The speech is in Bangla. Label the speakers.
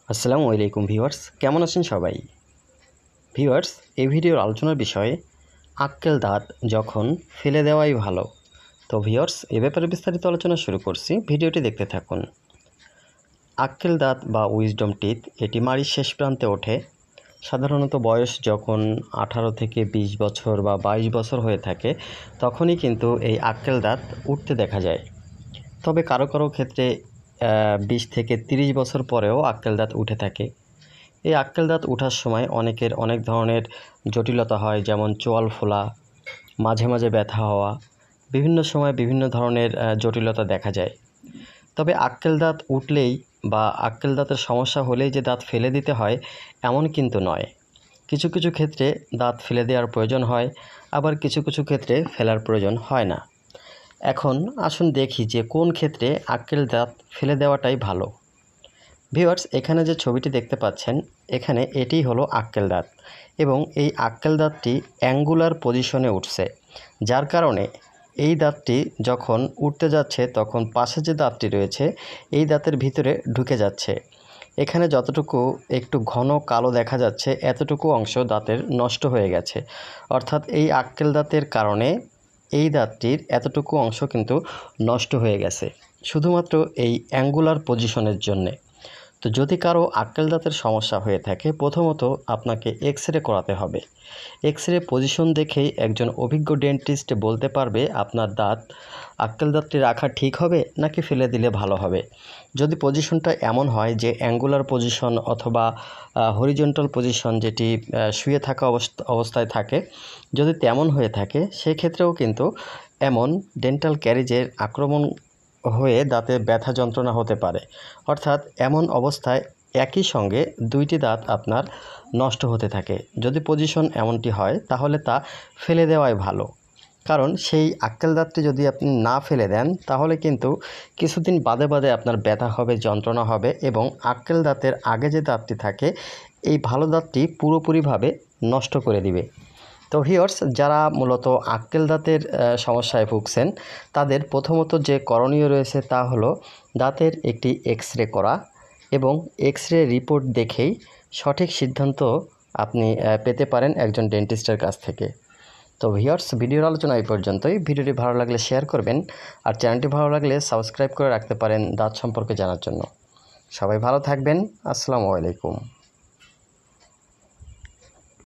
Speaker 1: আসসালামু আলাইকুম ভিউয়ার্স, কেমন আছেন সবাই? ভিউয়ার্স, এই ভিডিওর আলোচনার বিষয় আক্কেল দাঁত যখন ফেলে দেওয়াই ভালো। তো ভিউয়ার্স, এ ব্যাপারে বিস্তারিত আলোচনা শুরু করছি, ভিডিওটি দেখতে থাকুন। আক্কেল দাঁত বা উইজডম টিথ এটি মাড়ির শেষ প্রান্তে ওঠে। সাধারণত বয়স যখন 18 থেকে 20 বছর বা 22 বছর হয়ে থাকে তখনই কিন্তু এই আক্কেল দাঁত উঠতে দেখা যায়। তবে কারো কারো ক্ষেত্রে 20 থেকে 30 বছর পরেও আক্কেল দাঁত উঠে থাকে। এই আক্কেল দাঁত ওঠার সময় অনেকের অনেক ধরনের জটিলতা হয়, যেমন চোয়াল ফোলা, মাঝে মাঝে ব্যথা হওয়া, বিভিন্ন সময় বিভিন্ন ধরনের জটিলতা দেখা যায়। তবে আক্কেল দাঁত উঠলেই বা আক্কেল দাঁতের সমস্যা হলেই যে দাঁত ফেলে দিতে হয় এমন কিন্তু নয়। কিছু কিছু ক্ষেত্রে দাঁত ফেলে দেওয়ার প্রয়োজন হয়, আবার কিছু কিছু ক্ষেত্রে ফেলার প্রয়োজন হয় না। এখন আসুন দেখি যে কোন ক্ষেত্রে আক্কেল দাঁত ফেলে দেওয়াটাই ভালো। ভিউয়ার্স, এখানে যে ছবিটি দেখতে পাচ্ছেন, এখানে এটিই হলো আক্কেল দাঁত এবং এই আক্কেল দাঁতটি অ্যাঙ্গুলার পজিশনে উঠছে, যার কারণে এই দাঁতটি যখন উঠতে যাচ্ছে তখন পাশে যে দাঁতটি রয়েছে এই দাঁতের ভিতরে ঢুকে যাচ্ছে। এখানে যতটুকু একটু ঘন কালো দেখা যাচ্ছে এতটুকু অংশ দাঁতের নষ্ট হয়ে গেছে, অর্থাৎ এই আক্কেল দাঁতের কারণে এই দাঁতটির এতটুকু অংশ কিন্তু নষ্ট হয়ে গেছে, শুধুমাত্র এই অ্যাঙ্গুলার পজিশনের জন্যে। তো যদি কারো আক্কেল দাঁতের সমস্যা হয়ে থাকে, প্রথমত আপনাকে এক্স-রে করাতে হবে। এক্স-রে পজিশন দেখেই একজন অভিজ্ঞ ডেন্টিস্ট বলতে পারবে আপনার আক্কেল দাঁতটি রাখা ঠিক হবে নাকি ফেলে দিলে ভালো হবে। যদি পজিশনটা এমন হয় যে অ্যাঙ্গুলার পজিশন অথবা হরিজন্টাল পজিশন, যেটি শুয়ে থাকা অবস্থায় থাকে, যদি তেমন হয়ে থাকে সেক্ষেত্রেও কিন্তু এমন ডেন্টাল ক্যারিজের আক্রমণ হয়ে দাঁতে ব্যথা যন্ত্রণা হতে পারে। অর্থাৎ এমন অবস্থায় একই সঙ্গে দুইটি দাঁত আপনার নষ্ট হতে থাকে। যদি পজিশন এমনটি হয় তাহলে তা ফেলে দেওয়াই ভালো, কারণ সেই আক্কেল দাঁতটি যদি আপনি না ফেলে দেন তাহলে কিন্তু কিছুদিন বাদে বাদে আপনার ব্যথা হবে, যন্ত্রণা হবে এবং আক্কেল দাঁতের আগে যে দাঁতটি থাকে এই ভালো দাঁতটি পুরোপুরিভাবে নষ্ট করে দিবে। তো ভিউয়ার্স, যারা মূলত আক্কেল দাঁতের সমস্যায় ভুগছেন তাদের প্রথমত যে করণীয় রয়েছে তা হলো দাঁতের একটি এক্স-রে করা এবং এক্স-রে রিপোর্ট দেখেই সঠিক সিদ্ধান্ত আপনি পেতে পারেন একজন ডেন্টিস্টের কাছ থেকে। তো ভিউয়ার্স, ভিডিওর আলোচনা এই পর্যন্তই। ভিডিওটি ভালো লাগলে শেয়ার করবেন আর চ্যানেলটি ভালো লাগলে সাবস্ক্রাইব করে রাখতে পারেন দাঁত সম্পর্কে জানার জন্য। সবাই ভালো থাকবেন। আসসালামু আলাইকুম।